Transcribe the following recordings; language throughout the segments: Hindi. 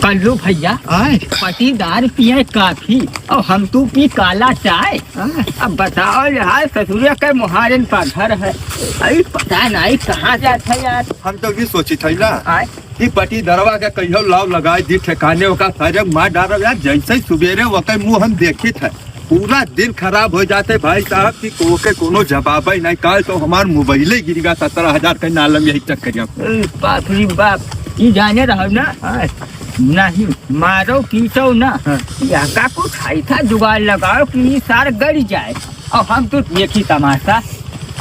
कल्लू भैया पटीदार पिए काफी और हम तू पी काला चाय। अब बताओ यार ससुरिया के मुहारन का घर है, अरे पता नहीं कहाँ जाता यार। हम तो भी सोची थी ना कि पटी दरवा के कहियो लाव लगाए दी ठिकाने का सारे मार डालो यार। जैसे सुबेरे वक्त मुँह हम देखे थे पूरा दिन खराब हो जाते भाई साहब की कोनो जवाब ही नहीं। कल तो हमार मोबाइल गिर गया 17,000 के नालम यही चक्कर। बाप रे बाप, ये जाने रहो ना नहीं मारो पीटो ना का कुछ ऐसा जुगाड़ लगाओ कि सार गड़ जाए और हम तो देखी तमाशा।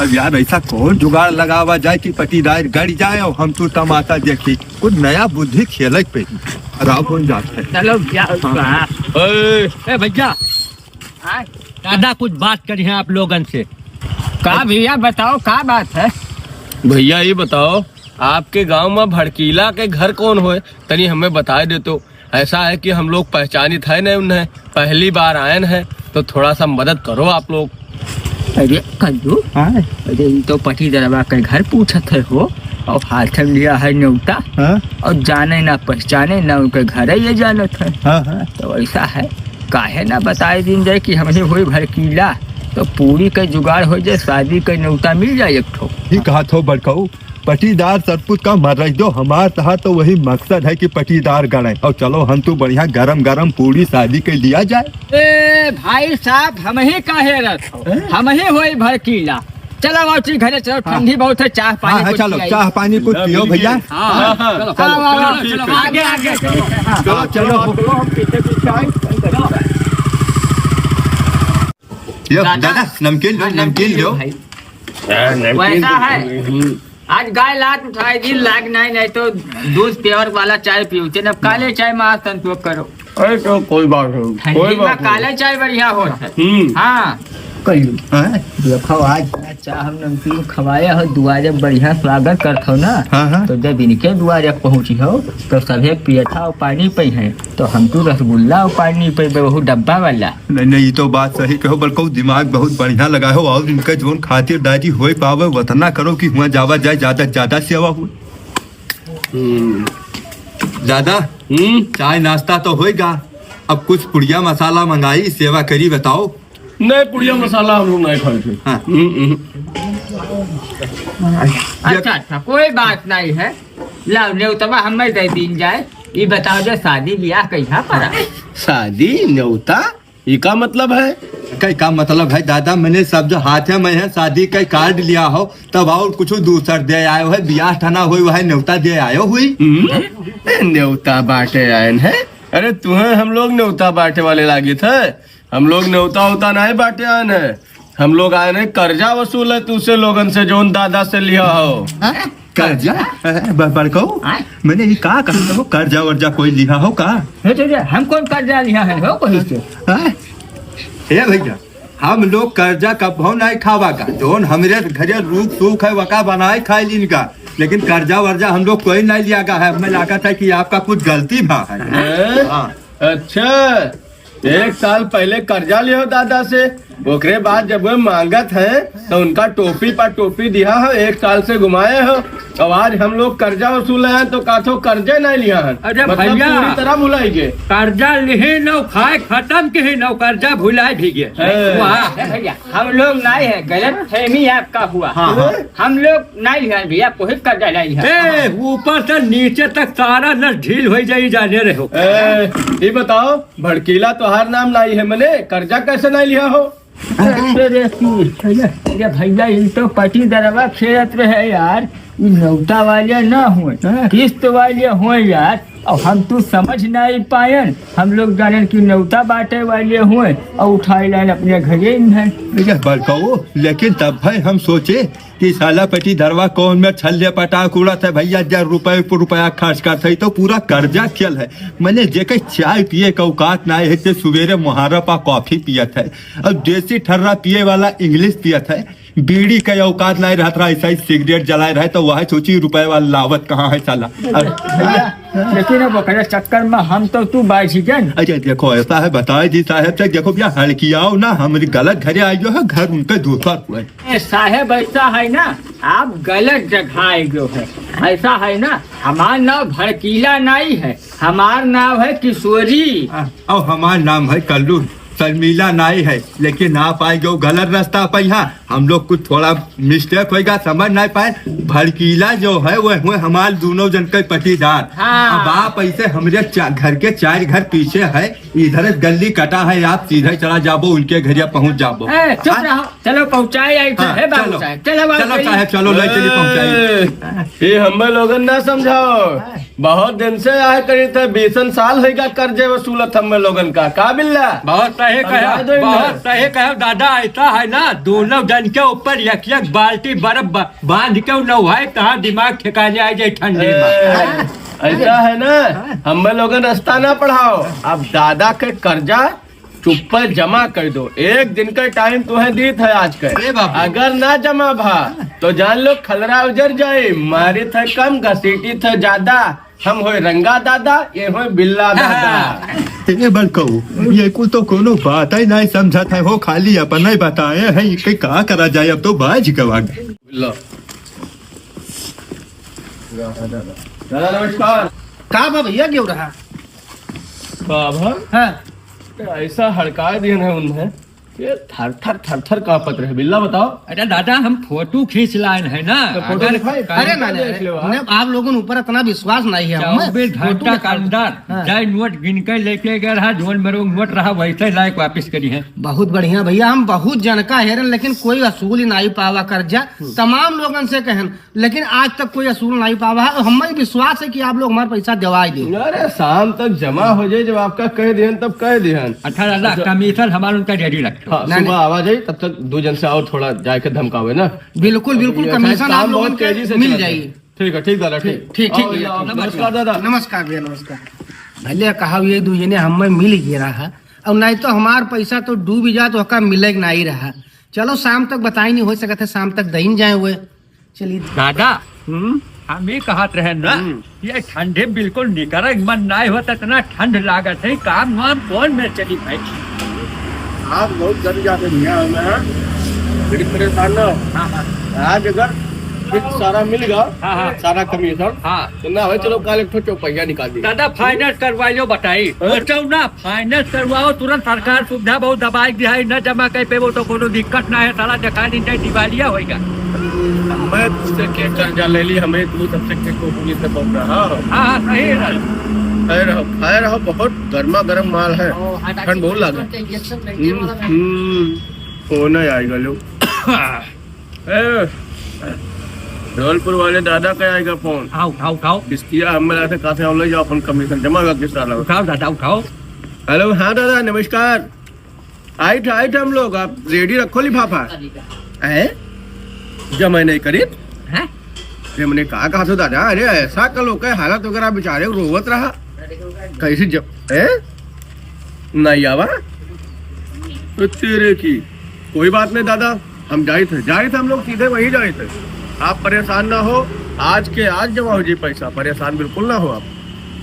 अब यार ऐसा कौन जुगाड़ लगावा जाए कि पटीदार गड़ जाए और हम तो तमाशा देखी। कुछ नया बुद्धि खेल पे खराब हो जाता है। चलो भैया दादा कुछ बात करी है आप लोगन से। का भैया बताओ का बात है। भैया ये बताओ आपके गांव में भड़कीला के घर कौन होए, तनी हमें बता दे। तो ऐसा है कि हम लोग पहचानित है नहीं उन्हें, पहली बार आए हैं तो थोड़ा सा मदद करो आप लोग। अरे कल्लू अरे तो पटी दरवा के घर पूछत है हो और हाथ में लिया है न्योता और जाने ना पहचाने ना उनके घर है ये जानत है। तो ऐसा है काहे ना बताए दिन जाए कि हमने हुई भड़कीला तो पूरी के जुगाड़ हो जाए, शादी के न्योता मिल जाए एक ठो। कहा थो बड़काऊ पटीदार सरपुत का मर रही दो हमार तहा तो वही मकसद है कि पटीदार गड़े और चलो हम तो बढ़िया गरम गरम पूरी शादी के लिया जाए। ए भाई साहब हम ही काहे रखो, हम ही होई भड़कीला। चलो बाबूजी घरे चलो, ठंडी बहुत है, चाय पानी कुछ चलो चाय पानी कुछ पियो भैया। आगे आगे दादा नमकीन लो। वैसा है आज गाय लात उठाई दिन लाग नहीं तो दूध प्योर वाला चाय पियो। न काले चाय में संतोष करो। अरे तो कोई बात नहीं, कोई बात नहीं। काले चाय बढ़िया होता है। हाँ कल्लू देखो आज चाह हम नमकीन खवाया हो, दुआरे बढ़िया स्वागत करते हो ना। तो जब इनके दुआरे पहुँची हो तो सभी पियथा और पानी पे है, तो हम तो रसगुल्ला और पानी पे बहुत डब्बा वाला। नहीं ये तो बात सही कहो, बल्कि दिमाग बहुत बढ़िया लगा हो और इनका जोन खातिरदारी हो पावे वतना करो कि हुआ जावा जाए ज्यादा सेवा हो। दादा चाय नाश्ता तो होएगा, अब कुछ पुड़िया मसाला मंगाई सेवा करी बताओ। नहीं पुड़िया मसाला हम लोग नहीं खाते। अच्छा कोई बात नहीं है, लाओ न्योता हमें दे दी जाए। ये बताओ जो शादी ब्याह कैसा पड़ा। शादी न्योता ये का मतलब है? कई का मतलब है दादा, मैंने सब जो हाथ में है शादी का कार्ड लिया हो तब और कुछ दूसर दे आयो है, ब्याह ठाना हुई वह न्योता दे आयो हुई। न्योता बांटे आए हैं? अरे तुम्हें हम लोग न्योता बांटे वाले लागे थे। हम लोग न्योता होता नहीं बांटे आए हैं, हम लोग आए हैं कर्जा वसूल है तुझसे लोगन से जोन दादा से लिया हो। कर्जा बड़काऊ मैंने ये कहा हो कर्जा वर्जा कोई लिया हो का? हम कौन कर्जा लिया है हो कोई से? हे भैया हम लोग कर्जा कभी नहीं खावा का, जोन हमारे घरे रूख सूख है वका बनाए खाए इनका, लेकिन कर्जा वर्जा हम लोग कोई नहीं लिया का है। हमें लगा था कि आपका कुछ गलती भा है। अच्छा 1 साल पहले कर्जा लियो दादा से, ओकरे बाद जब वो मांगत है तो उनका टोपी पर टोपी दिया हो, 1 साल से घुमाए हो और आज हम लोग कर्जा वसूले हैं तो काथो कर्जे नहीं लिया है। अरे मतलब भैया पूरी तरह भुलाई गए, कर्जा लिहे नो खाए खत्म के ही नो कर्जा भुलाए भी गए। भैया हम लोग नहीं है, गलत फहमी आपका हुआ। हम लोग नहीं है भैया, कोई कर्जा नहीं है। ऊपर से नीचे तक सारा नस ढील हो जाए जाने रहे हो। ये बताओ भड़कीला तोहार नाम नहीं है, मैंने कर्जा कैसे नहीं लिया हो? भैया इन तो पटी दरवा खेलत रहे यार, न्योता वाले ना हुए किस्त वाले हुए यार, और हम तो समझ नहीं पायन। हम लोग जाने की न्योता बांटे वाले हुए और उठाए लाइन अपने घरे बड़काऊ, लेकिन तब भाई हम सोचे कि साला पटी दरवा कौन में छल्ले पटाख उड़त है भैया, 10 रुपया खर्च करते ही तो पूरा कर्जा खेल है। मैंने जेके चाय पिए का औकात ना है, सवेरे मुहारा पा कॉफी पियत है और देसी ठर्रा पिए वाला इंग्लिश पियत है। बीड़ी के औकात लाए रहत रहा, ऐसा ही सिगरेट जलाए रहे तो वह सोची रुपए वाला लावत कहाँ है साला। लेकिन अब ओकरे चक्कर में हम तो तू बाजी गन। अच्छा देखो ऐसा है, बताए जी साहब से, देखो भैया हड़कियाओ ना, हमारे गलत घरे आई जो है, घर उनके दूसर हुए। साहेब ऐसा है ना, आप गलत जगह आए गए है। ऐसा है ना, हमार नाम भड़कीला नहीं है, हमार नाम है किशोरी और हमारा नाम है कल्लू। शर्मिला नहीं है, लेकिन आप आए जो गलत रास्ता पे, यहाँ हम लोग कुछ थोड़ा मिस्टेक होगा, समझ नहीं पाए। भड़कीला जो है वह हमारे दोनों जन के पटीदार। हाँ। अब आप ऐसे हमारे घर के 4 घर पीछे है, इधर गली कटा है, आप सीधे चला जाबो, उनके घर पहुँच जाबो। चुप रहो, चलो पहुँचाए चलो साहब, चलो ले चलिए पहुँचाए। ये हम लोगन ना समझाओ, बहुत दिन से आए करी थे, 20 साल होगा कर्जे वसूलत हम लोगन का बिल्ला। बहुत सही कहो दादा। ऐसा है ना, दोनों जन के ऊपर एक बाल्टी बर्फ बांध के नहाए, कहाँ दिमाग ठिकाने आ जाए ठंडी में। ऐसा है ना, हम लोगन रास्ता ना पढ़ाओ, अब दादा के कर्जा चुप जमा कर दो। 1 दिन का टाइम तुम्हें दी था आज के, अगर ना जमा भा तो जान लो खलरा उजर जाए। मारे थे कम, घसीटी थे ज्यादा, हम हो रंगा दादा, ये हो बिल्ला दादा। ये बड़ कहू, ये कुल तो कोनो बात ही नहीं समझा हो, खाली अपन ही बताए है, ये क्या करा जाए, अब तो बाज गवा। दादा नमस्कार। का बा भैया क्यों रहा? बाबा हाँ। ऐसा हड़का दिए है उन्हें, ये थर थर कांपत रहे। बिल्ला बताओ। अरे दादा, हम फोटो खींच लाए है ना, फोटो दिखाई? अरे ना, आप लोगों ऊपर इतना विश्वास नहीं है। 24 घंटा के अंदर जाए नोट गिन के लेके गया रहा, जोन मेरे नोट रहा वैसे लायक वापिस करी है। बहुत बढ़िया भैया, हम बहुत जनका हेरन, लेकिन कोई असूल ही नहीं पावा कर्जा। तमाम लोगन से कहन, लेकिन आज तक कोई असूल नहीं पावा है। हमें विश्वास है कि आप लोग हमारा पैसा दिवाई दे। अरे शाम तक जमा हो जाए, जब आपका कह दिहन तब कह दिहन। अच्छा दादा, कमीशन हमारा उनका रेडी रखो। हाँ, सुबह आवाज आई, तब तक 2 जन से और थोड़ा जाके धमकावे ना। बिल्कुल बिल्कुल, कमीशन आप लोगों बहुत तेजी से मिल चला जाएगी। ठीक है, ठीक दादा, ठीक ठीक ठीक भैया, नमस्कार दादा। नमस्कार भैया, नमस्कार। भले कहा ये 2 जने हमें मिल गया रहा, और नहीं तो हमार पैसा तो डूब जा, तो हका मिले नहीं रहा। चलो शाम तक बताई नहीं हो सकता है, शाम तक दही जाए हुए। चलिए दादा, हम ही कहत रहे ना, ये ठंडे बिल्कुल निकर मन नहीं होता, इतना ठंड लागत है, काम वाम कौन में चली भाई। आप बहुत डर जाते भैया, बड़ी परेशान ना। आज अगर फिक्स सारा मिल गया, सारा कमीशन, तो ना हो, चलो कल 1 चौपहिया निकाल दी। दादा फाइनेंस करवाइयो, बताई ना, फाइनेंस करवाओ, तुरंत सरकार सुविधा बहुत दबाई दिया, न जमा कर पे वो तो कोनो दिक्कत ना है, सारा देखा नहीं दिवालिया होगा। मैं तुझसे क्या कर्जा ले ली, हमें तू सबसे क्या पुलिस से पहुंच रहा। हाँ सही है। खाए रहो, बहुत गर्मा गर्म माल है, ठंड बहुत लगा। फोन आएगा लोग। धौलपुर वाले दादा का आएगा फोन। उठाओ किस्तिया हम मिला थे, कहा हम ले जाओ, अपन कमीशन जमा कर किस तरह। उठाओ दादा, उठाओ। हेलो, हाँ दादा नमस्कार। आइट हम लोग, आप रेडी रखो लिफाफा है, जमा नहीं करी है। मैंने कहा तो दादा, अरे ऐसा कल का हालत वगैरह बेचारे रोवत रहा, कैसे जब है नहीं आवा तो तेरे की कोई बात नहीं दादा, हम जाए थे हम लोग सीधे वही जाए थे। आप परेशान ना हो, आज के आज जमा हो जी पैसा, परेशान बिल्कुल ना हो आप।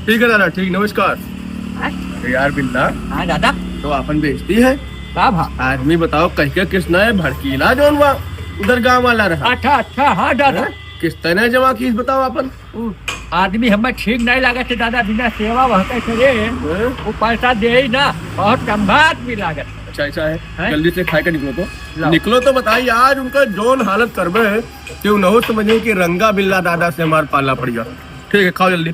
ठीक है दादा, ठीक, नमस्कार। यार बिल्ला। हाँ दादा, तो अपन बेचती है आदमी, बताओ कह के किस न भड़कीला जो उधर गाँव वाला रहा। अच्छा, हाँ दादा, किस तरह जमा की बताओ अपन। आदमी हमें ठीक नहीं लगा थे दादा, बिना सेवा वह करे वो पैसा दे ही ना, बहुत कम बात भी लागत। अच्छा ऐसा है, जल्दी से खाए के निकलो तो बताइए, आज उनका जोन हालत करबे क्यों न हो, समझे कि रंगा बिल्ला दादा से हमार पाला पड़ गया। ठीक है, खाओ जल्दी।